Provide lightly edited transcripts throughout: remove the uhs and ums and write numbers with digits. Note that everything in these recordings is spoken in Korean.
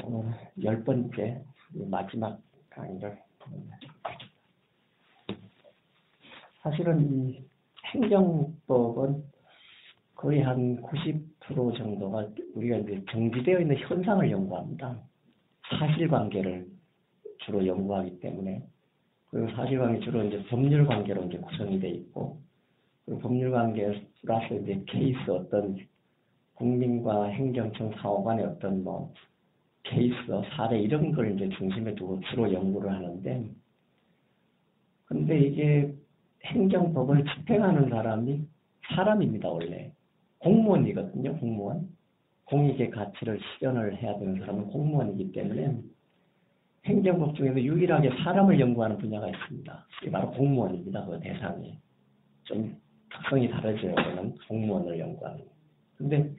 오늘 10번째 마지막 강의를 합니다. 사실은 이 행정법은 거의 한 90% 정도가 우리가 이제 정지되어 있는 현상을 연구합니다. 사실관계를 주로 연구하기 때문에, 그리고 사실관계 주로 이제 법률관계로 이제 구성이 되어 있고, 그리고 법률관계 플러스 이제 케이스 어떤 국민과 행정청 사후 간의 어떤 뭐 케이스 사례 이런 걸 이제 중심에 두고 주로 연구를 하는데, 근데 이게 행정법을 집행하는 사람이 사람입니다. 원래 공무원이거든요. 공무원. 공익의 가치를 실현을 해야 되는 사람은 공무원이기 때문에 행정법 중에서 유일하게 사람을 연구하는 분야가 있습니다. 이게 바로 공무원입니다. 그 대상이 좀 특성이 다르죠. 그는 공무원을 연구하는. 근데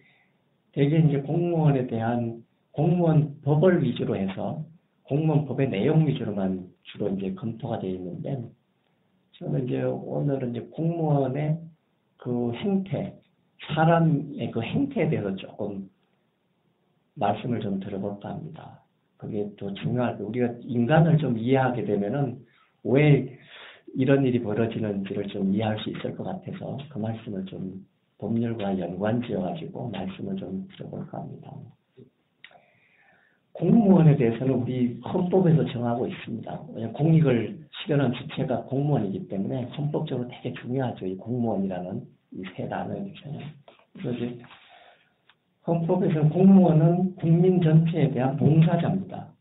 대개 이제 공무원에 대한 공무원 법을 위주로 해서 공무원 법의 내용 위주로만 주로 이제 검토가 되어 있는데, 저는 이제 오늘은 이제 공무원의 그 행태, 사람의 그 행태에 대해서 조금 말씀을 좀 들어볼까 합니다. 그게 또 중요하고, 우리가 인간을 좀 이해하게 되면은 왜 이런 일이 벌어지는지를 좀 이해할 수 있을 것 같아서 그 말씀을 좀 법률과 연관지어가지고 말씀을 좀 들어볼까 합니다. 공무원에 대해서는 우리 헌법에서 정하고 있습니다. 왜냐하면 공익을 실현한 주체가 공무원이기 때문에 헌법적으로 되게 중요하죠. 이 공무원이라는 이 세 단어는. 그래서 이제 헌법에서 공무원은 국민 전체에 대한 봉사자입니다.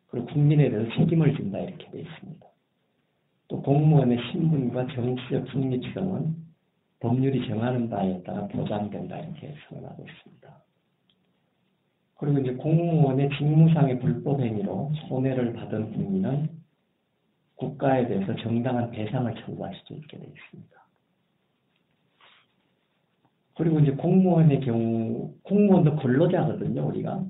그리고 국민에 대해서 책임을 진다 이렇게 되어 있습니다. 또 공무원의 신분과 정치적 중립성은 법률이 정하는 바에 따라 보장된다 이렇게 선언하고 있습니다. 그리고 이제 공무원의 직무상의 불법 행위로 손해를 받은 국민은 국가에 대해서 정당한 배상을 청구할 수 있게 되어 있습니다. 그리고 이제 공무원의 경우, 공무원도 근로자거든요, 우리가.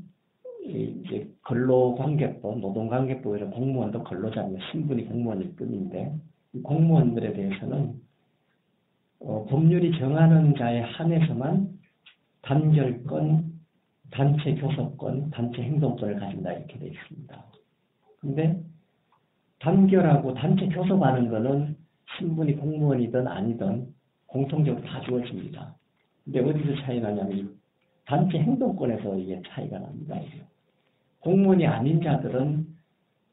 이제 근로관계법, 노동관계법에서 공무원도 근로자입니다. 신분이 공무원일 뿐인데, 이 공무원들에 대해서는 법률이 정하는 자에 한해서만 단결권, 단체 교섭권, 단체 행동권을 가진다 이렇게 되어 있습니다. 근데 단결하고 단체 교섭하는 거는 신분이 공무원이든 아니든 공통적으로 다 주어집니다. 근데 어디서 차이 나냐면 단체 행동권에서 이게 차이가 납니다. 공무원이 아닌 자들은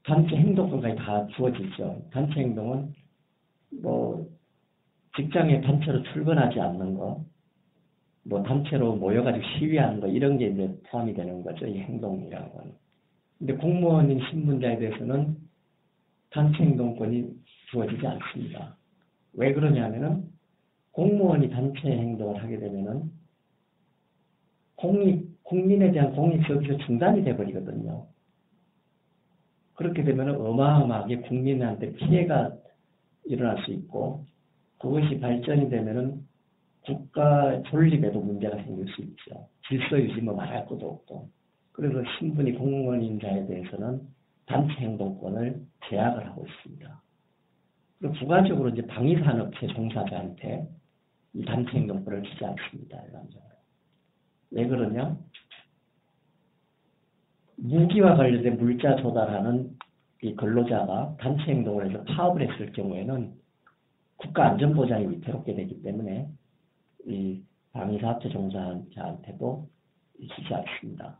단체 행동권까지 다 주어지죠. 단체 행동은 뭐 직장에 단체로 출근하지 않는 거, 뭐 단체로 모여가지고 시위하는 거 이런 게 이제 포함이 되는 거죠. 이 행동이라는 건. 근데 공무원인 신분자에 대해서는 단체 행동권이 주어지지 않습니다. 왜 그러냐면은 공무원이 단체 행동을 하게 되면은 국민에 대한 공익 서비스 중단이 돼버리거든요. 그렇게 되면은 어마어마하게 국민한테 피해가 일어날 수 있고, 그것이 발전이 되면은 국가 존립에도 문제가 생길 수 있죠. 질서 유지 뭐 말할 것도 없고. 그래서 신분이 공무원인 자에 대해서는 단체 행동권을 제약을 하고 있습니다. 그리고 부가적으로 이제 방위산업체 종사자한테 이 단체 행동권을 주지 않습니다. 일반적으로. 왜 그러냐? 무기와 관련된 물자 조달하는 이 근로자가 단체 행동을 해서 파업을 했을 경우에는 국가 안전보장이 위태롭게 되기 때문에 이 방위사업체 종사자한테도 주지 않습니다.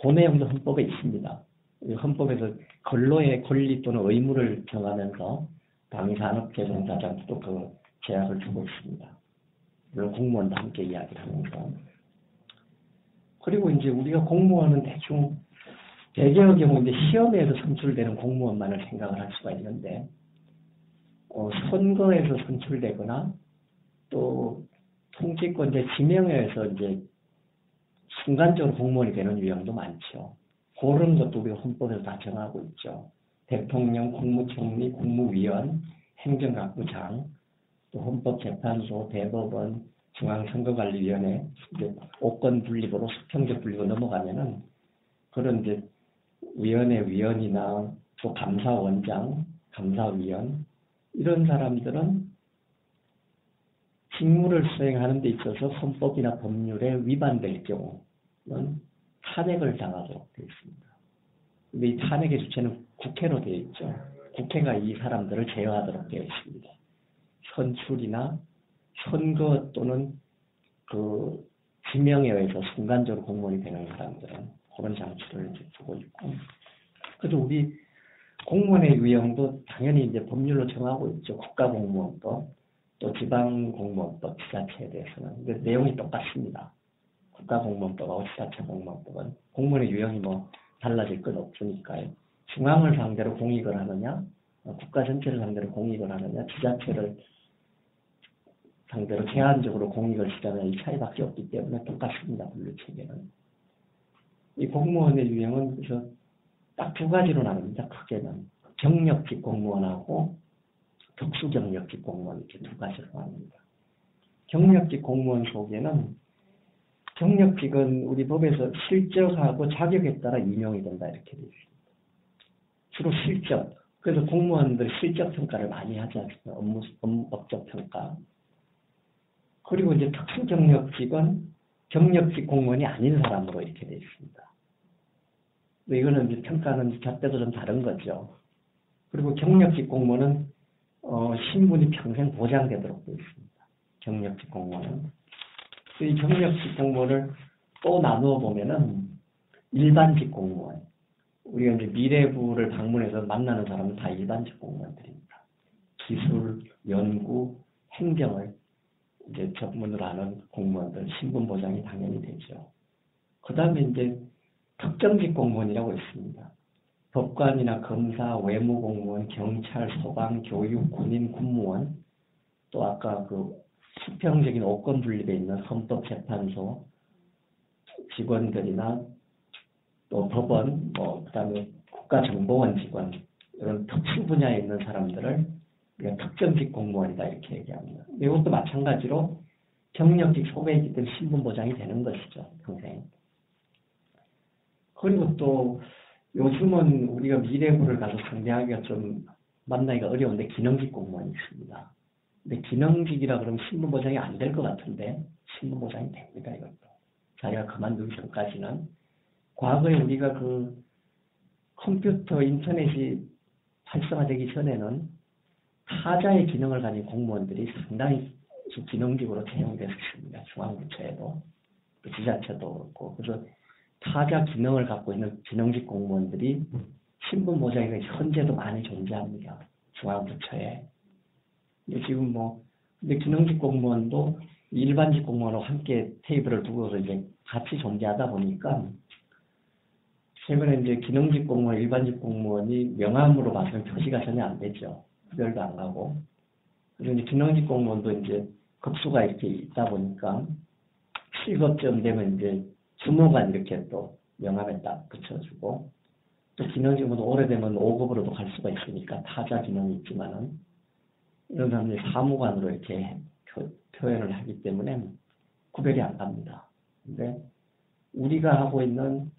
그 내용도 헌법에 있습니다. 헌법에서 근로의 권리 또는 의무를 정하면서 방위산업체 종사자한테도 그 제약을 주고 있습니다. 물론 공무원도 함께 이야기를 하면서. 그리고 이제 우리가 공무원은 대충 대개의 경우 이제 시험에서 선출되는 공무원만을 생각을 할 수가 있는데, 선거에서 선출되거나 또 통치권자 지명에서 이제 순간적으로 공무원이 되는 유형도 많죠. 그런 것도 우리가 헌법에서 다 정하고 있죠. 대통령, 국무총리, 국무위원, 행정각부장, 또 헌법재판소, 대법원, 중앙선거관리위원회, 이제 오권 분립으로 수평적 분립으로 넘어가면은 그런 이제 위원회 위원이나 또 감사원장, 감사위원 이런 사람들은 직무를 수행하는 데 있어서 헌법이나 법률에 위반될 경우는 탄핵을 당하도록 되어 있습니다. 근데 이 탄핵의 주체는 국회로 되어 있죠. 국회가 이 사람들을 제어하도록 되어 있습니다. 선출이나 선거 또는 그 지명에 의해서 순간적으로 공무원이 되는 사람들은 그런 장치를 이제 두고 있고, 그래서 우리 공무원의 유형도 당연히 이제 법률로 정하고 있죠. 국가공무원법, 또 지방공무원법, 지자체에 대해서는. 근데 내용이 똑같습니다. 국가공무원법하고 지자체공무원법은 공무원의 유형이 뭐 달라질 건 없으니까요. 중앙을 상대로 공익을 하느냐, 국가 전체를 상대로 공익을 하느냐, 지자체를 상대로 제한적으로 공익을 시하느냐, 이 차이밖에 없기 때문에 똑같습니다. 분류체계는. 이 공무원의 유형은 그래서 딱 두 가지로 나눕니다. 크게는 경력직 공무원하고 특수경력직 공무원 이렇게 두 가지로 나눕니다. 경력직 공무원 속에는 경력직은 우리 법에서 실적하고 자격에 따라 임용이 된다 이렇게 되어 있습니다. 주로 실적. 그래서 공무원들이 실적 평가를 많이 하지 않습니까? 업적 평가. 그리고 이제 특수경력직은 경력직 공무원이 아닌 사람으로 이렇게 되어 있습니다. 이거는 이제 평가는 잣대도 좀 다른 거죠. 그리고 경력직 공무원은 신분이 평생 보장되도록 되어 있습니다. 경력직 공무원은. 이 경력직 공무원을 또 나누어 보면은 일반직 공무원. 우리가 이제 미래부를 방문해서 만나는 사람은 다 일반직 공무원들입니다. 기술, 연구, 행정을 이제 전문으로 하는 공무원들, 신분 보장이 당연히 되죠. 그 다음에 이제 특정직 공무원이라고 있습니다. 법관이나 검사, 외무공무원, 경찰, 소방, 교육, 군인, 군무원, 또 아까 그 수평적인 오권 분립에 있는 헌법재판소 직원들이나 또 법원, 그다음에 국가정보원 직원, 이런 특수 분야에 있는 사람들을 특정직 공무원이다 이렇게 얘기합니다. 이것도 마찬가지로 경력직 속에 있기 때문에 신분 보장이 되는 것이죠, 평생. 그리고 또 요즘은 우리가 미래부를 가서 상대하기가 좀 만나기가 어려운데 기능직 공무원이 있습니다. 근데 기능직이라 그러면 신분 보장이 안 될 것 같은데 신분 보장이 됩니다. 이것도. 자기가 그만두기 전까지는. 과거에 우리가 그 컴퓨터, 인터넷이 활성화되기 전에는 타자의 기능을 가진 공무원들이 상당히 기능직으로 채용됐습니다. 중앙부처에도, 지자체도 그렇고. 그래서 타자 기능을 갖고 있는 기능직 공무원들이 신분 보장이 현재도 많이 존재합니다. 중앙부처에. 근데 지금 근데 기능직 공무원도 일반직 공무원하고 함께 테이블을 두고서 이제 같이 존재하다 보니까 최근에 이제 기능직 공무원, 일반직 공무원이 명함으로 봐서는 표시가 전혀 안 되죠. 구별도 안 가고. 그리고 이제 기능직 공무원도 이제 급수가 이렇게 있다 보니까 7급쯤 되면 이제 주무관 이렇게 또 명함에 딱 붙여주고, 또 기능직은 오래되면 5급으로도 갈 수가 있으니까 타자 기능이 있지만은 이런 사람들이 사무관으로 이렇게 표현을 하기 때문에 구별이 안 갑니다. 근데 우리가 하고 있는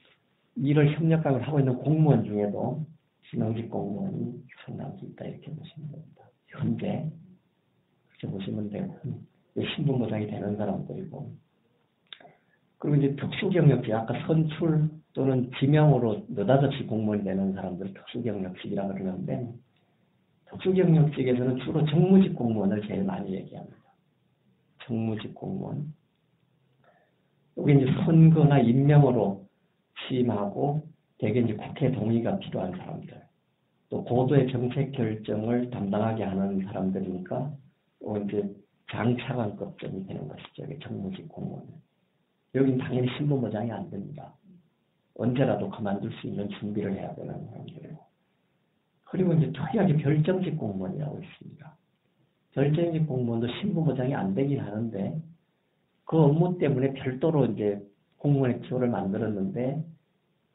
일을 협력감을 하고 있는 공무원 중에도 기능직 공무원이 상당히 있다 이렇게 보시면 됩니다. 현재 그렇게 보시면 되고, 신분 보장이 되는 사람들이고, 그리고 이제 특수경력직, 아까 선출 또는 지명으로 느닷없이 공무원이 되는 사람들을 특수경력직이라고 그러는데, 특수경력직에서는 주로 정무직 공무원을 제일 많이 얘기합니다. 정무직 공무원. 여기 이제 선거나 임명으로 취임하고 대개 이제 국회 동의가 필요한 사람들, 또 고도의 정책 결정을 담당하게 하는 사람들이니까 또 이제 장차관급점이 되는 것이죠. 정무직 공무원. 여기는 당연히 신분 보장이 안 됩니다. 언제라도 그만둘 수 있는 준비를 해야 되는 사람들이고. 그리고 이제 특이하게 별정직 공무원이라고 있습니다. 별정직 공무원도 신분 보장이 안 되긴 하는데 그 업무 때문에 별도로 이제 공무원의 기호를 만들었는데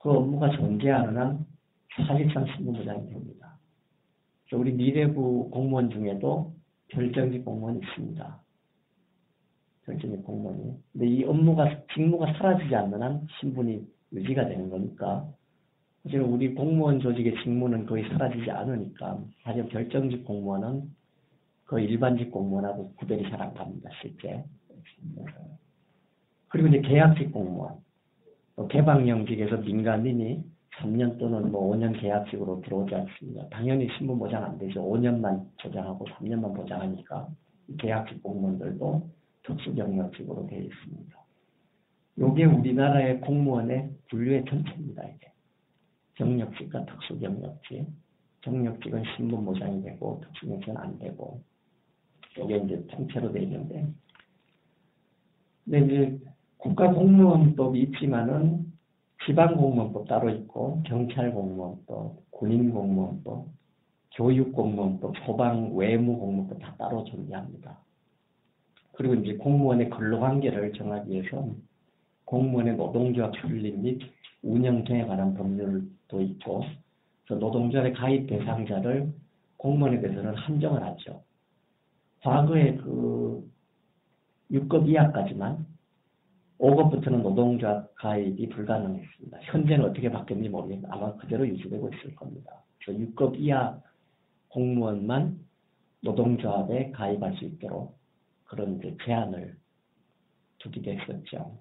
그 업무가 존재하는 한 사실상 신분 보장이 됩니다. 우리 미래부 공무원 중에도 별정직 공무원이 있습니다. 별정직 공무원이. 근데 이 직무가 사라지지 않는 한 신분이 유지가 되는 거니까, 사실은 우리 공무원 조직의 직무는 거의 사라지지 않으니까, 하지만 별정직 공무원은 거의 일반직 공무원하고 구별이 잘 안 갑니다, 실제. 그리고 이제 계약직 공무원. 개방형직에서 민간인이 3년 또는 뭐 5년 계약직으로 들어오지 않습니다. 당연히 신분 보장 안 되죠. 5년만 보장하고 3년만 보장하니까 계약직 공무원들도 특수경력직으로 되어 있습니다. 이게 우리나라의 공무원의 분류의 전체입니다. 이게 경력직과 특수경력직. 경력직은 신분 보장이 되고 특수경력직은 안 되고 이게 이제 통째로 되어 있는데, 근데 이제 국가공무원법이 있지만은 지방공무원법 따로 있고 경찰공무원법, 군인공무원법, 교육공무원법, 소방외무공무원법 다 따로 존재합니다. 그리고 이제 공무원의 근로관계를 정하기 위해서 공무원의 노동조합 설립 및 운영 등에 관한 법률도 있고, 그래서 노동조합의 가입 대상자를 공무원에 대해서는 한정을 하죠. 과거에 그 6급 이하까지만 5급부터는 노동조합 가입이 불가능했습니다. 현재는 어떻게 바뀌었는지 모르겠는데 아마 그대로 유지되고 있을 겁니다. 그래서 6급 이하 공무원만 노동조합에 가입할 수 있도록 그런 이제 제한을 두기도 했었죠.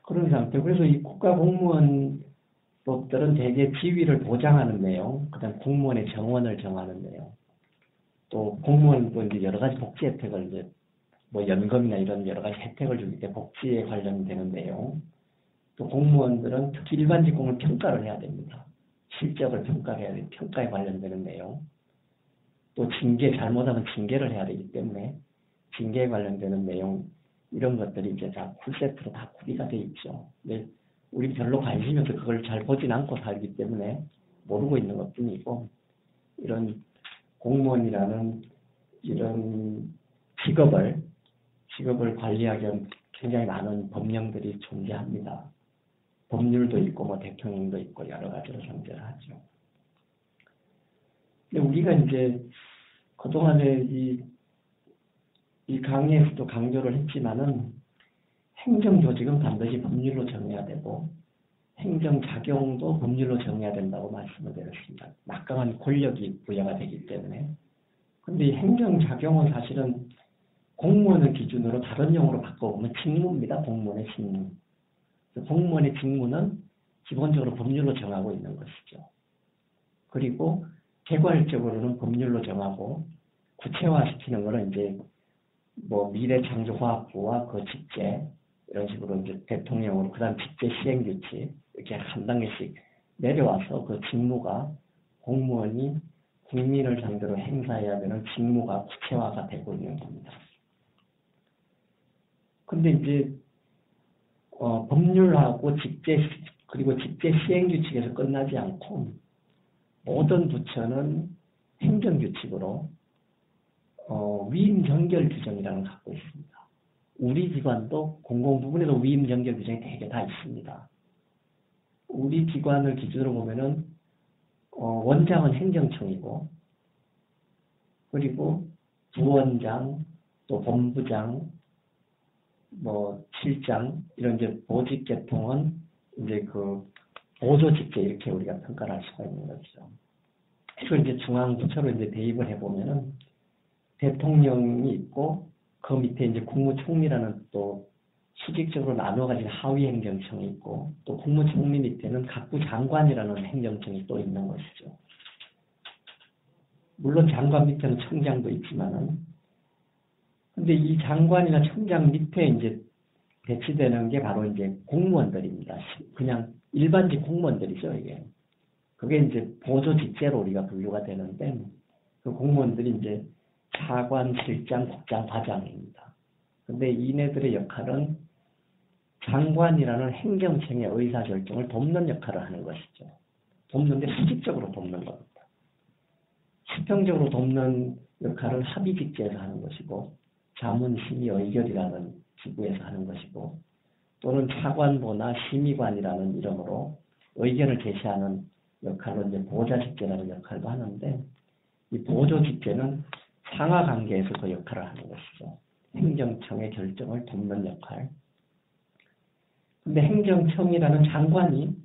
그런 상태. 그래서 이 국가공무원법들은 대개 지위를 보장하는 내용, 그다음 공무원의 정원을 정하는 내용, 또 공무원도 이제 여러 가지 복지 혜택을 이제 뭐 연금이나 이런 여러 가지 혜택을 주기 때문에 복지에 관련되는 내용, 또 공무원들은 특히 일반 직공을 평가를 해야 됩니다. 실적을 평가해야 돼. 평가에 관련되는 내용, 또 징계, 잘못하면 징계를 해야 되기 때문에 징계에 관련되는 내용, 이런 것들이 이제 다 풀세트로 다 구비가 돼 있죠. 근데 우리 별로 관심이 없어 그걸 잘 보진 않고 살기 때문에 모르고 있는 것 뿐이고, 이런 공무원이라는 이런 직업을 관리하기 위한 굉장히 많은 법령들이 존재합니다. 법률도 있고 뭐 대통령도 있고 여러 가지로 존재를 하죠. 근데 우리가 이제 그동안에 이 강의에서도 강조를 했지만은 행정조직은 반드시 법률로 정해야 되고 행정작용도 법률로 정해야 된다고 말씀을 드렸습니다. 막강한 권력이 부여가 되기 때문에. 근데 이 행정작용은 사실은 공무원을 기준으로 다른 용어로 바꿔보면 직무입니다. 공무원의 직무. 공무원의 직무는 기본적으로 법률로 정하고 있는 것이죠. 그리고 개괄적으로는 법률로 정하고 구체화시키는 것은 이제 뭐 미래창조과학부와 그 직제 이런 식으로 이제 대통령으로 그다음 직제 시행규칙 이렇게 한 단계씩 내려와서 그 직무가 공무원이 국민을 상대로 행사해야 되는 직무가 구체화가 되고 있는 겁니다. 근데 이제 법률하고 직제 그리고 직제 시행규칙에서 끝나지 않고 모든 부처는 행정규칙으로 위임전결 규정이라는 걸 갖고 있습니다. 우리 기관도 공공부문에도 위임전결 규정이 되게 다 있습니다. 우리 기관을 기준으로 보면은 원장은 행정청이고, 그리고 부원장, 또 본부장, 뭐 실장 이런 이제 보직 계통은 이제 그 보조 직제 이렇게 우리가 평가를 할 수가 있는 거죠. 그리고 이제 중앙부처로 이제 대입을 해보면은 대통령이 있고 그 밑에 이제 국무총리라는 또 수직적으로 나눠가진 하위 행정청이 있고, 또 국무총리 밑에는 각부 장관이라는 행정청이 또 있는 것이죠. 물론 장관 밑에는 청장도 있지만은, 근데 이 장관이나 청장 밑에 이제 배치되는 게 바로 이제 공무원들입니다. 그냥 일반직 공무원들이죠, 이게. 그게 이제 보조 직제로 우리가 분류가 되는데, 그 공무원들이 이제 차관, 실장, 국장, 과장입니다. 근데 이네들의 역할은 장관이라는 행정청의 의사결정을 돕는 역할을 하는 것이죠. 돕는데 수직적으로 돕는 겁니다. 수평적으로 돕는 역할은 합의직제에서 하는 것이고, 자문심의의결이라는 기구에서 하는 것이고, 또는 차관보나 심의관이라는 이름으로 의견을 제시하는 역할로 이제 보좌직제라는 역할도 하는데, 이 보조직제는 상하관계에서 그 역할을 하는 것이죠. 행정청의 결정을 돕는 역할. 근데 행정청이라는 장관이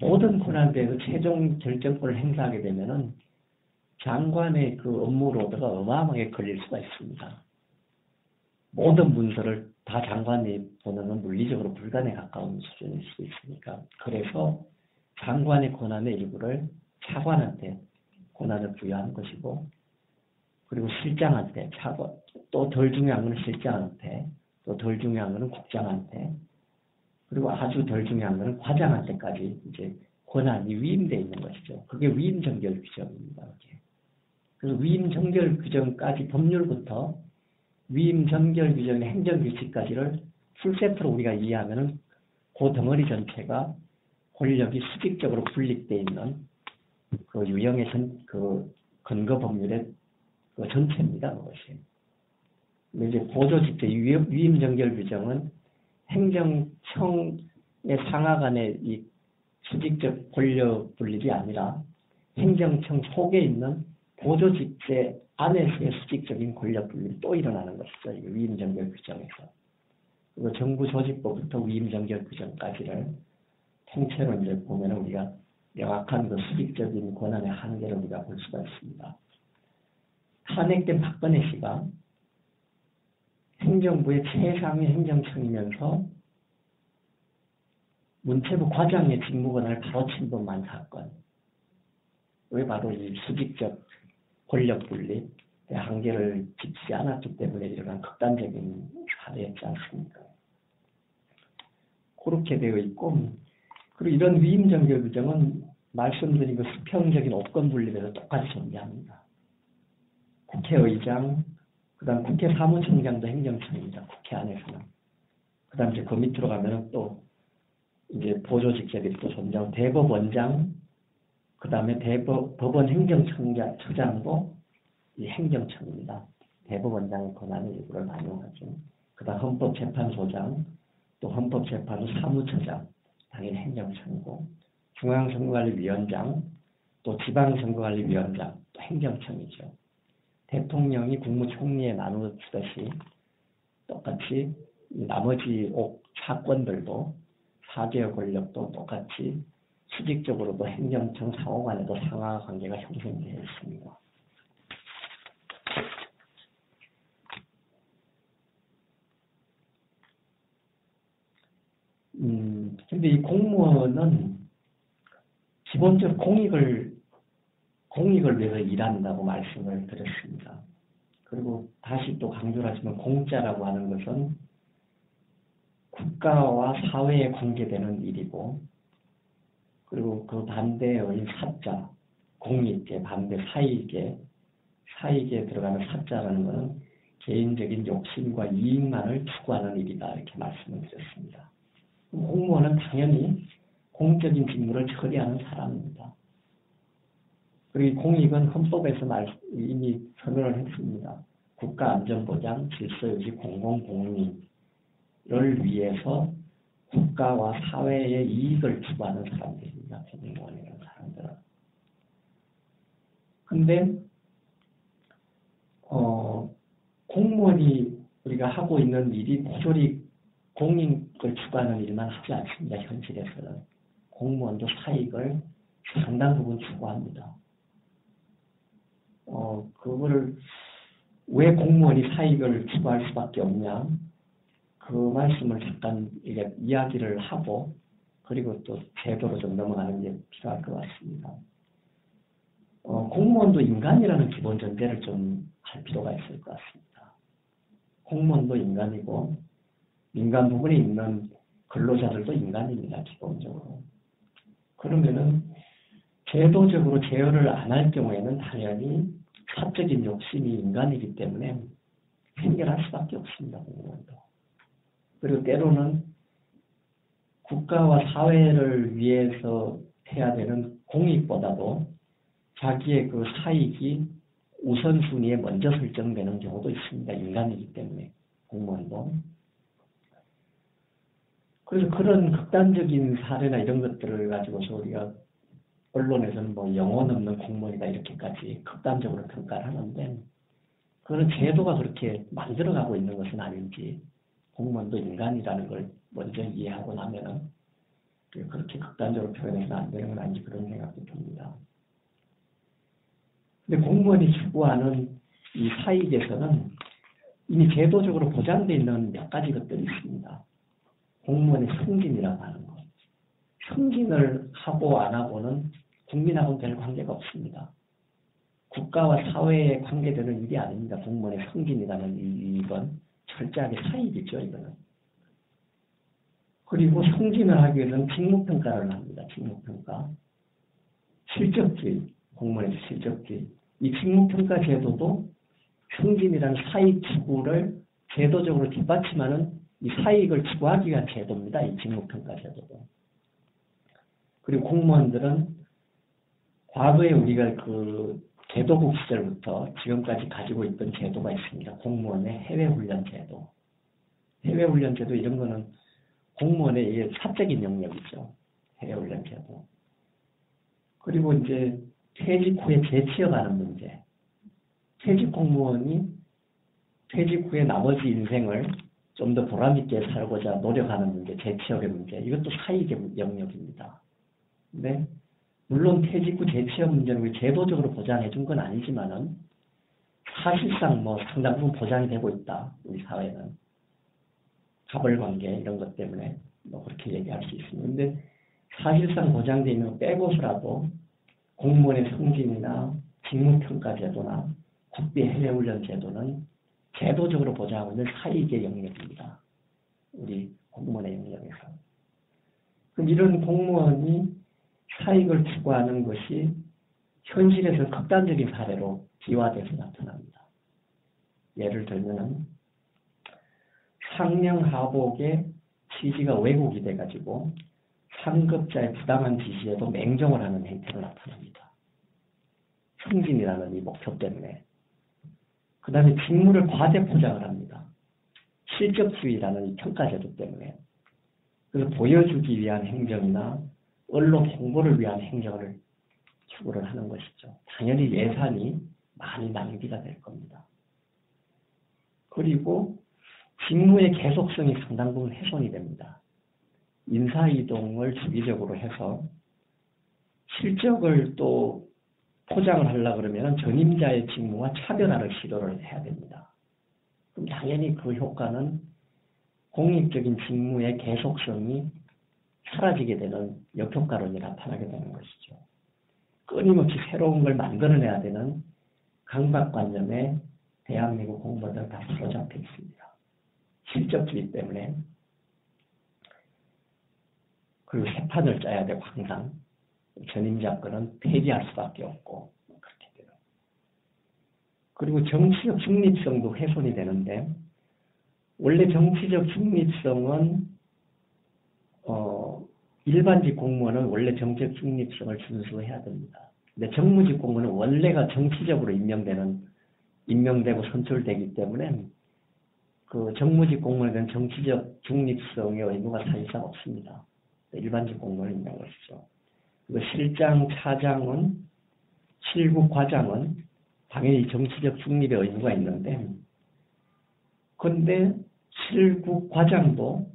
모든 권한에 대해서 최종 결정권을 행사하게 되면은 장관의 그 업무 로드가 어마어마하게 걸릴 수가 있습니다. 모든 문서를 다 장관이 보는 건 물리적으로 불가능에 가까운 수준일 수 있으니까 그래서 장관의 권한의 일부를 차관한테 권한을 부여한 것이고 그리고 실장한테 또 덜 중요한 것은 실장한테 또 덜 중요한 것은 국장한테 그리고 아주 덜 중요한 것은 과장한테까지 이제 권한이 위임되어 있는 것이죠. 그게 위임 정결 규정입니다. 그래서 위임 정결 규정까지 법률부터 위임 정결 규정의 행정 규칙까지를 풀세트로 우리가 이해하면은 그 덩어리 전체가 권력이 수직적으로 분립되어 있는 그 유형의 그 근거 법률의 그 전체입니다. 그것이. 근데 이제 보조직제 위임 정결 규정은 행정청의 상하 간의 이 수직적 권력 분립이 아니라 행정청 속에 있는 보조직제 안에서의 수직적인 권력 분립이 또 일어나는 것이죠. 위임 정결 규정에서. 그리고 정부 조직법부터 위임 정결 규정까지를 통째로 이제 보면 우리가 명확한 그 수직적인 권한의 한계를 우리가 볼 수가 있습니다. 탄핵된 박근혜 씨가 행정부의 최상위 행정청이면서 문체부 과장의 직무권을 바로 침범한 사건. 왜 바로 이 수직적 권력 분립의 한계를 지키지 않았기 때문에 일어난 극단적인 사례였지 않습니까? 그렇게 되어 있고 그리고 이런 위임 정결 규정은 말씀드린 그 수평적인 업권 분립에서 똑같이 존재합니다. 국회의장, 그 다음 국회 사무총장도 행정청입니다. 국회 안에서는. 그 다음 이제 그 밑으로 가면 또 이제 보조직제들이 또 존재하고 대법원장, 그 다음에 법원 행정처장도 이 행정청입니다. 대법원장의 권한의 일부를 반영하죠. 그 다음 헌법재판소장, 또 헌법재판소 사무처장, 당연히 행정청이고 중앙선거관리위원장, 또 지방선거관리위원장, 또 행정청이죠. 대통령이 국무총리에 나누듯이 똑같이 나머지 사건들도 사제의 권력도 똑같이 수직적으로도 행정청 상호 간에도 상하 관계가 형성되어 있습니다. 근데 이 공무원은 기본적으로 공익을 위해서 일한다고 말씀을 드렸습니다. 그리고 다시 또 강조를 하지만 공자라고 하는 것은 국가와 사회에 관계되는 일이고 그리고 그 반대의 사자, 공익계, 반대 사익에 들어가는 사자라는 것은 개인적인 욕심과 이익만을 추구하는 일이다 이렇게 말씀을 드렸습니다. 공무원은 당연히 공적인 직무를 처리하는 사람입니다. 그리고 공익은 헌법에서 이미 선언을 했습니다. 국가안전보장, 질서유지, 공공복리를 위해서 국가와 사회의 이익을 추구하는 사람들입니다. 공무원이라는 사람들은. 근데 공무원이 우리가 하고 있는 일이 모조리 공익을 추구하는 일만 하지 않습니다. 현실에서는. 공무원도 사익을 상당 부분 추구합니다. 그거를 왜 공무원이 사익을 추구할 수밖에 없냐? 그 말씀을 잠깐 이야기를 하고 그리고 또 제도로 좀 넘어가는 게 필요할 것 같습니다. 공무원도 인간이라는 기본 전제를 좀 할 필요가 있을 것 같습니다. 공무원도 인간이고 민간 부분에 있는 근로자들도 인간입니다. 기본적으로. 그러면은 제도적으로 제어를 안 할 경우에는 당연히 사적인 욕심이 인간이기 때문에 해결할 수밖에 없습니다. 공무원도. 그리고 때로는 국가와 사회를 위해서 해야 되는 공익보다도 자기의 그 사익이 우선순위에 먼저 설정되는 경우도 있습니다. 인간이기 때문에 공무원도. 그래서 그런 극단적인 사례나 이런 것들을 가지고서 우리가 언론에서는 뭐 영혼 없는 공무원이다 이렇게까지 극단적으로 평가를 하는데 그런 제도가 그렇게 만들어가고 있는 것은 아닌지 공무원도 인간이라는 걸 먼저 이해하고 나면은 그렇게 극단적으로 표현해서는 안 되는 건 아닌지 그런 생각도 듭니다. 근데 공무원이 추구하는 이 사익에서는 이미 제도적으로 보장되어 있는 몇 가지 것들이 있습니다. 공무원의 승진이라고 하는 것. 승진을 하고 안 하고는 국민하고는 별 관계가 없습니다. 국가와 사회에 관계되는 일이 아닙니다. 공무원의 승진이라는 이건 철저하게 사익이죠, 이거는. 그리고 승진을 하기 위해서는 직무평가를 합니다. 직무평가. 실적주의, 공무원의 실적주의. 이 직무평가 제도도 승진이라는 사익 추구를 제도적으로 뒷받침하는 이 사익을 추구하기 위한 제도입니다. 이 직무평가 제도도. 그리고 공무원들은 과거에 우리가 그 개도국 시절부터 지금까지 가지고 있던 제도가 있습니다. 공무원의 해외훈련 제도. 해외훈련 제도 이런 거는 공무원의 이게 사적인 영역이죠. 해외훈련 제도. 그리고 이제 퇴직 후에 재취업하는 문제. 퇴직 공무원이 퇴직 후에 나머지 인생을 좀 더 보람있게 살고자 노력하는 문제, 재취업의 문제. 이것도 사익의 영역입니다. 근데 물론 퇴직 후 재취업 문제는 제도적으로 보장해 준 건 아니지만은 사실상 뭐 상당 부분 보장이 되고 있다. 우리 사회는. 가벌관계 이런 것 때문에 뭐 그렇게 얘기할 수 있습니다. 근데 사실상 보장되어 있는 거 빼고서라도 공무원의 승진이나 직무평가 제도나 국비 해외훈련 제도는 제도적으로 보장하고 있는 사익의 영역입니다. 우리 공무원의 영역에서. 그럼 이런 공무원이 사익을 추구하는 것이 현실에서 극단적인 사례로 비화돼서 나타납니다. 예를 들면은 상명하복의 취지가 왜곡이 돼가지고 상급자의 부당한 지시에도 맹종을 하는 행태로 나타납니다. 승진이라는 이 목표 때문에. 그 다음에 직무를 과대 포장을 합니다. 실적주의라는 이 평가제도 때문에. 그래서 보여주기 위한 행정이나 언론 홍보를 위한 행정을 추구를 하는 것이죠. 당연히 예산이 많이 낭비가 될 겁니다. 그리고 직무의 계속성이 상당 부분 훼손이 됩니다. 인사이동을 주기적으로 해서 실적을 또 포장을 하려고 그러면 전임자의 직무와 차별화를 시도를 해야 됩니다. 그럼 당연히 그 효과는 공익적인 직무의 계속성이 사라지게 되는 역효과로 나타나게 되는 것이죠. 끊임없이 새로운 걸 만들어내야 되는 강박관념에 대한민국 공무원들 다 사로잡혀 있습니다. 실적주의 때문에. 그리고 새 판을 짜야 되고 항상 전임자 거는 폐지할 수밖에 없고 그렇게 돼요. 그리고 정치적 중립성도 훼손이 되는데 원래 정치적 중립성은 일반직 공무원은 원래 정치적 중립성을 준수해야 됩니다. 근데 정무직 공무원은 원래가 정치적으로 임명되고 선출되기 때문에 그 정무직 공무원에 대한 정치적 중립성의 의무가 사실상 없습니다. 일반직 공무원을 임명한 것이죠. 그리고 실장, 차장은, 실국 과장은 당연히 정치적 중립의 의무가 있는데, 그런데 실국 과장도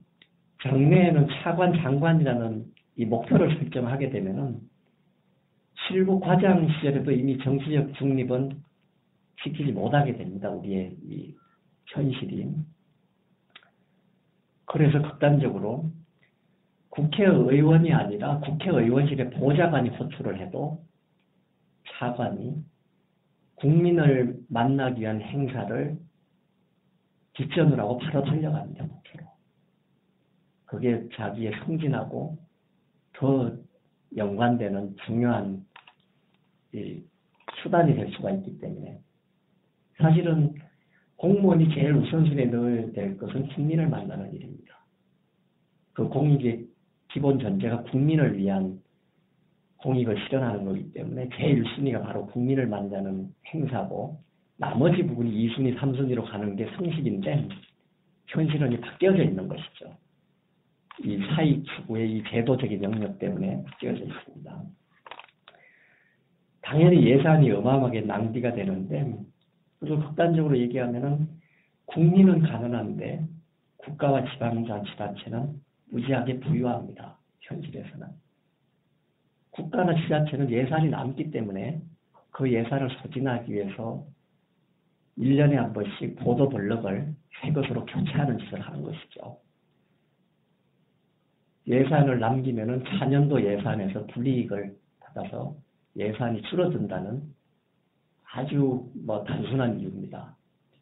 장래에는 차관, 장관이라는 이 목표를 설정하게 되면은 실국 과장 시절에도 이미 정치적 중립은 지키지 못하게 됩니다. 우리의 이 현실이. 그래서 극단적으로 국회의원이 아니라 국회의원실에 보좌관이 호출을 해도 차관이 국민을 만나기 위한 행사를 뒷전을 하고 바로 달려갑니다. 국회로. 그게 자기의 승진하고 더 연관되는 중요한 수단이 될 수가 있기 때문에 사실은 공무원이 제일 우선순위에 넣어야 될 것은 국민을 만나는 일입니다. 그 공익의 기본 전제가 국민을 위한 공익을 실현하는 거기 때문에 제일 1순위가 바로 국민을 만나는 행사고 나머지 부분이 2순위, 3순위로 가는 게 상식인데 현실은 바뀌어져 있는 것이죠. 이 사익 추구의 이 제도적인 영역 때문에 바뀌어져 있습니다. 당연히 예산이 어마어마하게 낭비가 되는데 그리고 극단적으로 얘기하면은 국민은 가난한데 국가와 지방자치단체는 무지하게 부유합니다. 현실에서는. 국가나 지자체는 예산이 남기 때문에 그 예산을 소진하기 위해서 1년에 한 번씩 보도블럭을 새 것으로 교체하는 짓을 하는 것이죠. 예산을 남기면은 4년도 예산에서 불이익을 받아서 예산이 줄어든다는 아주 단순한 이유입니다.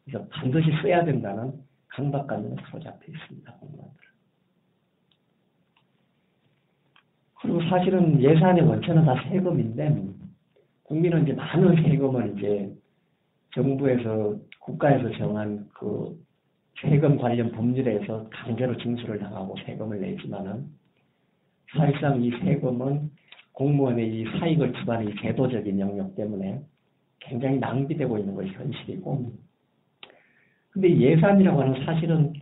그래서 반드시 써야 된다는 강박관념에 사로잡혀 있습니다. 공무원들은. 그리고 사실은 예산의 원천은 다 세금인데 국민은 이제 많은 세금을 이제 정부에서 국가에서 정한 그 세금 관련 법률에서 강제로 징수를 당하고 세금을 내지만은 사실상 이 세금은 공무원의 이 사익을 기반한 이 제도적인 영역 때문에 굉장히 낭비되고 있는 것이 현실이고, 근데 예산이라고 하는 사실은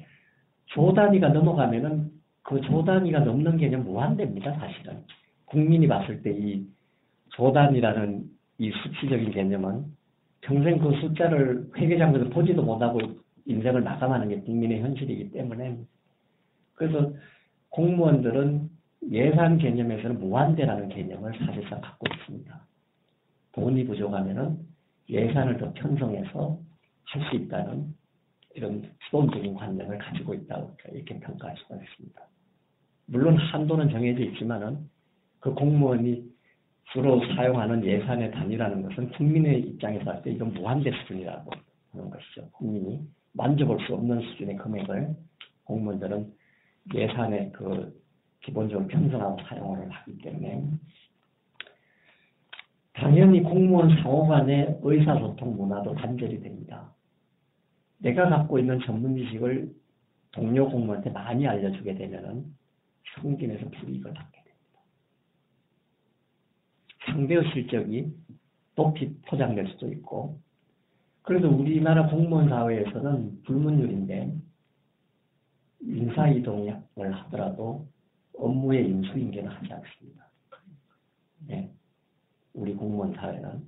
조 단위가 넘어가면은 그 조 단위가 넘는 개념 무한대입니다. 사실은 국민이 봤을 때 이 조 단위라는 이 수치적인 개념은 평생 그 숫자를 회계장부에서 보지도 못하고 인생을 마감하는 게 국민의 현실이기 때문에, 그래서 공무원들은 예산 개념에서는 무한대라는 개념을 사실상 갖고 있습니다. 돈이 부족하면은 예산을 더 편성해서 할 수 있다는 이런 기본적인 관념을 가지고 있다고 이렇게 평가할 수가 있습니다. 물론 한도는 정해져 있지만은 그 공무원이 주로 사용하는 예산의 단위라는 것은 국민의 입장에서 봤을 때 이건 무한대 수준이라고 하는 것이죠. 국민이 만져볼 수 없는 수준의 금액을 공무원들은 예산의 그 기본적으로 편성하고 사용을 하기 때문에 당연히 공무원 상호 간의 의사소통 문화도 단절이 됩니다. 내가 갖고 있는 전문 지식을 동료 공무원한테 많이 알려주게 되면은 승진에서 불이익을 받게 됩니다. 상대의 실적이 높이 포장될 수도 있고, 그래서 우리나라 공무원 사회에서는 불문율인데 인사이동을 하더라도 업무의 인수인계는 하지 않습니다. 네. 우리 공무원 사회는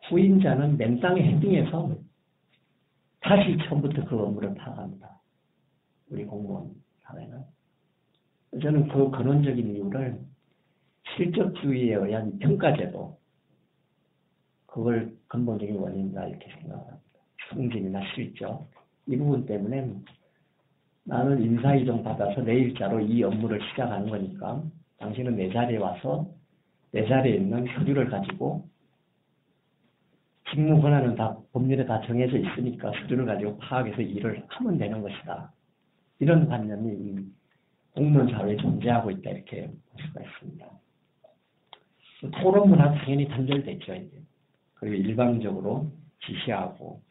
후임자는 맨 땅에 헤딩해서 다시 처음부터 그 업무를 파악합니다. 우리 공무원 사회는. 저는 그 근원적인 이유를 실적주의에 의한 평가제도, 그걸 근본적인 원인이다 이렇게 생각합니다. 승진이나 실적, 이 부분 때문에 나는 인사이동 받아서 내 일자로 이 업무를 시작하는 거니까 당신은 내 자리에 와서 내 자리에 있는 서류를 가지고, 직무 권한은 다 법률에 다 정해져 있으니까 서류를 가지고 파악해서 일을 하면 되는 것이다. 이런 관념이 이 공무원 사회에 존재하고 있다 이렇게 볼 수가 있습니다. 토론 문화 당연히 단절됐죠. 이제. 그리고 일방적으로 지시하고,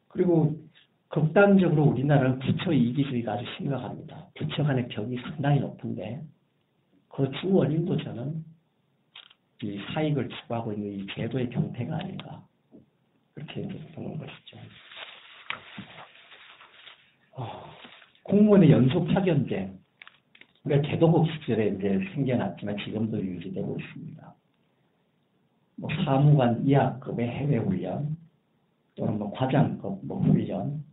그리고 극단적으로 우리나라는 부처 이기주의가 아주 심각합니다. 부처 간의 벽이 상당히 높은데 그 주 원인도 저는 이 사익을 추구하고 있는 이 제도의 병폐가 아닌가 그렇게 보는 것이죠. 공무원의 연수 파견제, 그러니까 개도국 시절에 이제 생겨났지만 지금도 유지되고 있습니다. 사무관 이하급의 해외 훈련, 또는 과장급 훈련,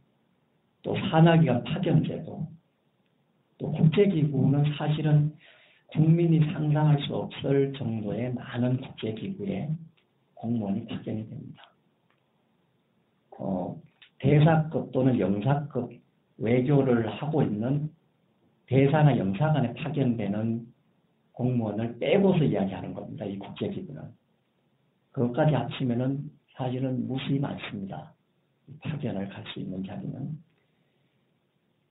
또 산하기관 파견제도, 또 국제기구는 사실은 국민이 상상할 수 없을 정도의 많은 국제기구에 공무원이 파견이 됩니다. 대사급 또는 영사급 외교를 하고 있는 대사나 영사관에 파견되는 공무원을 빼고서 이야기하는 겁니다. 이 국제기구는. 그것까지 합치면은 사실은 무수히 많습니다. 파견을 갈 수 있는 자리는.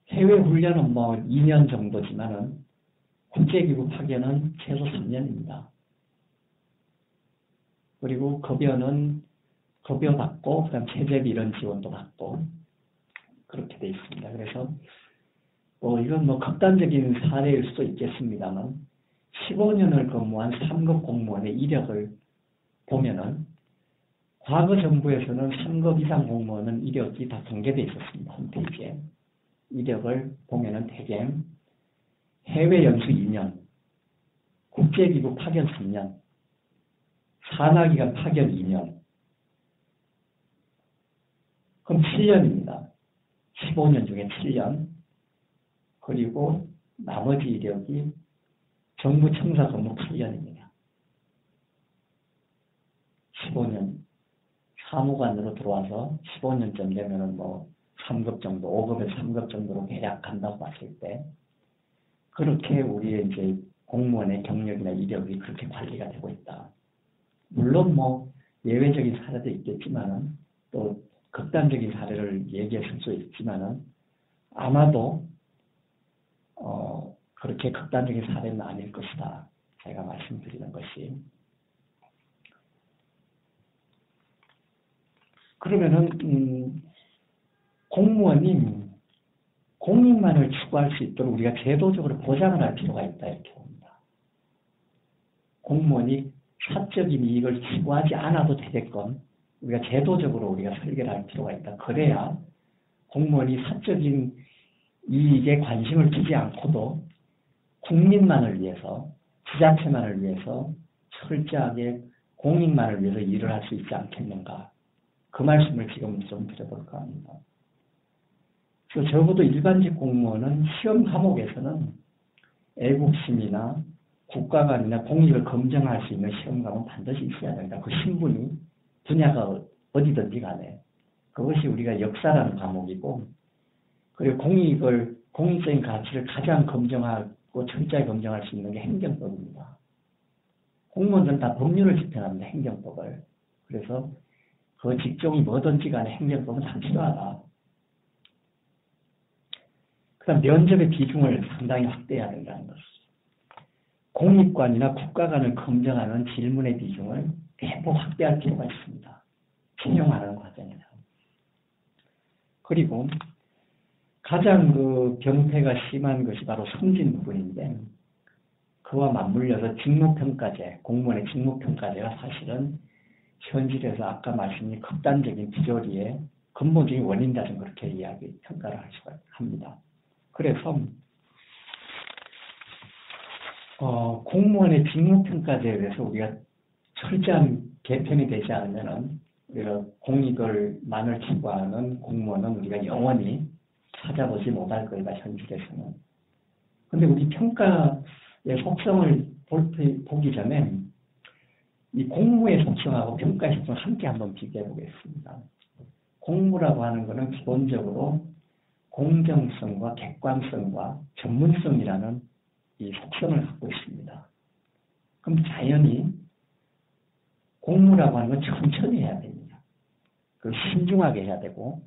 해외 훈련은 2년 정도지만은 국제기구 파견은 최소 3년입니다. 그리고 급여는 급여 받고 그다음 체재비 이런 지원도 받고 그렇게 돼 있습니다. 그래서 이건 극단적인 사례일 수도 있겠습니다만 15년을 근무한 3급 공무원의 이력을 보면은 과거 정부에서는 3급 이상 공무원은 이력이 다 공개되어 있었습니다. 홈페이지에. 이력을 보면은 대개 해외 연수 2년, 국제기구 파견 3년, 산하기관 파견 2년, 그럼 7년입니다. 15년 중에 7년. 그리고 나머지 이력이 정부 청사 근무 8년입니다. 15년 사무관으로 들어와서 15년쯤 되면은 뭐 3급 정도, 5급에서 3급 정도로 대략 간다고 봤을 때 그렇게 우리의 이제 공무원의 경력이나 이력이 그렇게 관리가 되고 있다. 물론 뭐 예외적인 사례도 있겠지만은 또 극단적인 사례를 얘기했을 수 있지만은 아마도 그렇게 극단적인 사례는 아닐 것이다. 제가 말씀드리는 것이. 그러면은 공무원이 공익만을 추구할 수 있도록 우리가 제도적으로 보장을 할 필요가 있다 이렇게 봅니다. 공무원이 사적인 이익을 추구하지 않아도 되게끔 우리가 제도적으로 우리가 설계를 할 필요가 있다. 그래야 공무원이 사적인 이익에 관심을 두지 않고도 국민만을 위해서, 지자체만을 위해서 철저하게 공익만을 위해서 일을 할 수 있지 않겠는가. 그 말씀을 지금 좀 드려볼까 합니다. 그래서 적어도 일반직 공무원은 시험 과목에서는 애국심이나 국가관이나 공익을 검증할 수 있는 시험 과목은 반드시 있어야 된다. 그 신분이 분야가 어디든지 간에 그것이 우리가 역사라는 과목이고, 그리고 공익적인 가치를 가장 검증하고 철저히 검증할 수 있는 게 행정법입니다. 공무원들은 다 법률을 집행합니다. 행정법을. 그래서 그 직종이 뭐든지 간에 행정법은 다 필요하다. 그 다음 면접의 비중을 상당히 확대해야 된다는 것이죠. 공익관이나 국가관을 검증하는 질문의 비중을 대폭 확대할 필요가 있습니다. 채용하는 과정에서. 그리고 가장 그 병폐가 심한 것이 바로 승진 부분인데, 그와 맞물려서 직무평가제, 공무원의 직무평가제가 사실은 현실에서 아까 말씀드린 극단적인 부조리의 근본적인 원인이다. 좀 그렇게 평가를 할 수가 합니다. 그래서 공무원의 직무평가제에 대해서 우리가 철저한 개편이 되지 않으면은 우리가 공익을만을 추구하는 공무원은 우리가 영원히 찾아보지 못할 거다, 현실에서는. 근데 우리 평가의 속성을 보기 전에 이 공무의 속성하고 평가의 속성을 함께 한번 비교해 보겠습니다. 공무라고 하는 것은 기본적으로 공정성과 객관성과 전문성이라는 이 속성을 갖고 있습니다. 그럼 자연히 공무라고 하는 건 천천히 해야 됩니다. 신중하게 해야 되고,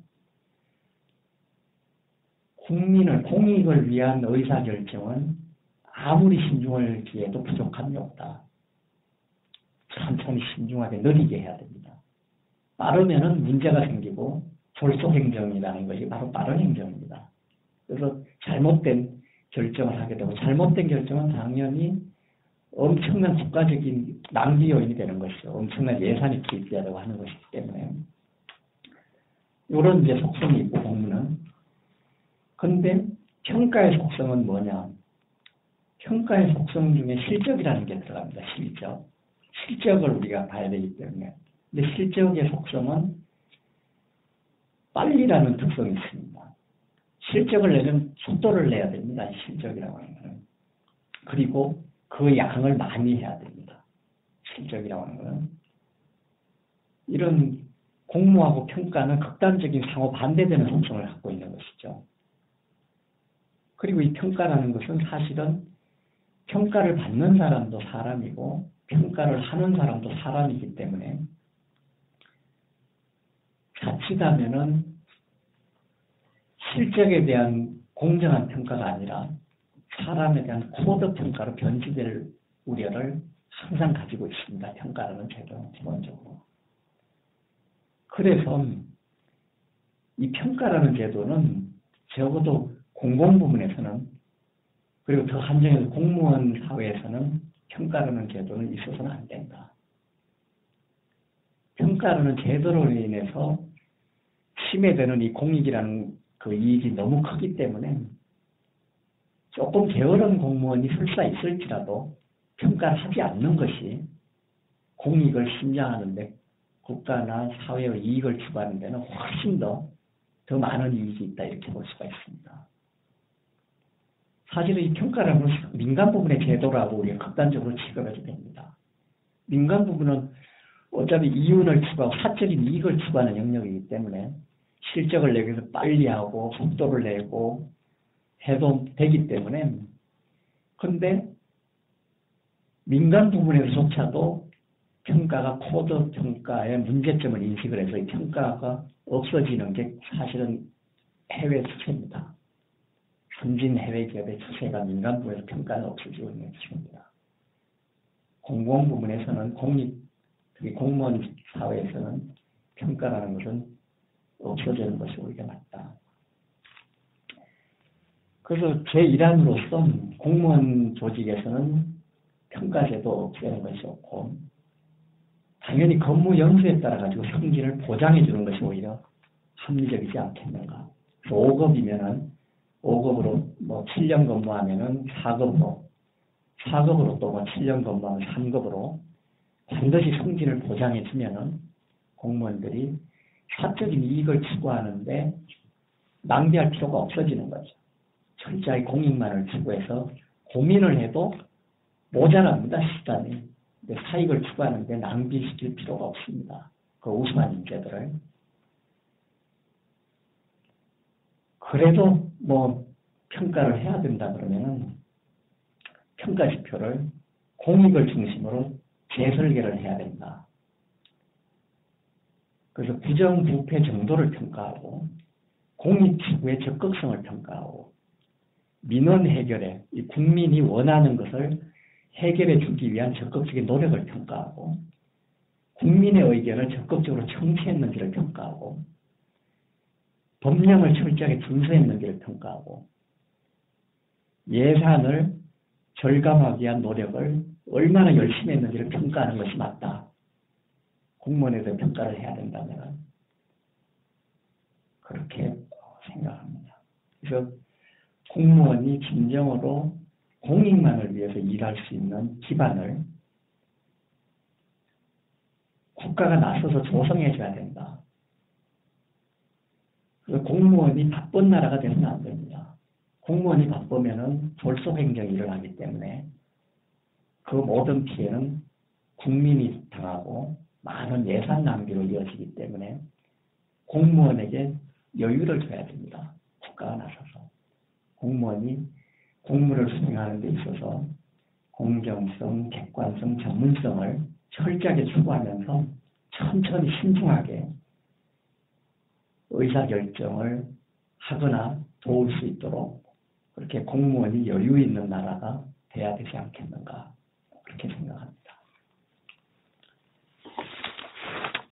공익을 위한 의사결정은 아무리 신중을 기해도 부족함이 없다. 천천히 신중하게 느리게 해야 됩니다. 빠르면은 문제가 생기고 졸속행정이라는 것이 바로 빠른 행정입니다. 그래서 잘못된 결정을 하게 되고, 잘못된 결정은 당연히 엄청난 국가적인 낭비 요인이 되는 것이죠. 엄청난 예산이 투입되려고 하는 것이기 때문에. 이런 이제 속성이 있고, 공무는. 근데 평가의 속성은 뭐냐? 평가의 속성 중에 실적이라는 게 들어갑니다. 실적을 우리가 봐야 되기 때문에. 근데 실적의 속성은 빨리라는 특성이 있습니다. 실적을 내면 속도를 내야 됩니다. 실적이라고 하는 거는. 그리고 그 양을 많이 해야 됩니다. 실적이라고 하는 거는. 이런 공무하고 평가는 극단적인 상호 반대되는 속성을 갖고 있는 것이죠. 그리고 이 평가라는 것은 사실은 평가를 받는 사람도 사람이고 평가를 하는 사람도 사람이기 때문에 자칫하면은 실적에 대한 공정한 평가가 아니라 사람에 대한 코드 평가로 변질될 우려를 항상 가지고 있습니다. 평가라는 제도는 기본적으로. 그래서 이 평가라는 제도는 적어도 공공 부문에서는, 그리고 더 한정해서 공무원 사회에서는 평가라는 제도는 있어서는 안 된다. 평가라는 제도로 인해서 침해되는 이 공익이라는 그 이익이 너무 크기 때문에 조금 게으른 공무원이 설사 있을지라도 평가를 하지 않는 것이 공익을 신장하는데, 국가나 사회의 이익을 추구하는 데는 훨씬 더 많은 이익이 있다, 이렇게 볼 수가 있습니다. 사실은 이 평가라는 것은 민간 부분의 제도라고 우리가 극단적으로 취급해도 됩니다. 민간 부분은 어차피 이윤을 추구하고 사적인 이익을 추구하는 영역이기 때문에 실적을 내기 위해서 빨리 하고 속도를 내고 해도 되기 때문에, 근데 민간 부분에서조차도 평가가 코드 평가의 문제점을 인식을 해서 이 평가가 없어지는 게 사실은 해외 추세입니다. 선진 해외 기업의 추세가 민간 부분에서 평가가 없어지고 있는 추세입니다. 공공 부문에서는 특히 공무원 사회에서는 평가라는 것은 없어지는 것이 오히려 맞다. 그래서 제 일환으로서 공무원 조직에서는 평가제도 없애는 것이 좋고, 당연히 근무 연수에 따라 가지고 승진을 보장해 주는 것이 오히려 합리적이지 않겠는가. 5급이면은 5급으로 뭐 7년 근무하면은 4급으로 또 뭐 7년 근무하면 3급으로 반드시 승진을 보장해 주면은 공무원들이 사적인 이익을 추구하는데 낭비할 필요가 없어지는 거죠. 철저히 공익만을 추구해서 고민을 해도 모자랍니다, 시간이. 사익을 추구하는데 낭비시킬 필요가 없습니다. 그 우수한 인재들을. 그래도 뭐 평가를 해야 된다 그러면은 평가 지표를 공익을 중심으로 재설계를 해야 된다. 그래서 부정부패 정도를 평가하고 공익 추구의 적극성을 평가하고 민원 해결에 이 국민이 원하는 것을 해결해 주기 위한 적극적인 노력을 평가하고 국민의 의견을 적극적으로 청취했는지를 평가하고 법령을 철저하게 준수했는지를 평가하고 예산을 절감하기 위한 노력을 얼마나 열심히 했는지를 평가하는 것이 맞다. 공무원에 대해 평가를 해야 된다면 그렇게 생각합니다. 그래서 공무원이 진정으로 공익만을 위해서 일할 수 있는 기반을 국가가 나서서 조성해 줘야 된다. 그래서 공무원이 바쁜 나라가 되면 안 됩니다. 공무원이 바쁘면은 졸속 행정이 일어나기 때문에 그 모든 피해는 국민이 당하고 많은 예산 낭비로 이어지기 때문에 공무원에게 여유를 줘야 됩니다. 국가가 나서서. 공무원이 공무를 수행하는 데 있어서 공정성, 객관성, 전문성을 철저하게 추구하면서 천천히 신중하게 의사결정을 하거나 도울 수 있도록 그렇게 공무원이 여유 있는 나라가 돼야 되지 않겠는가 그렇게 생각합니다.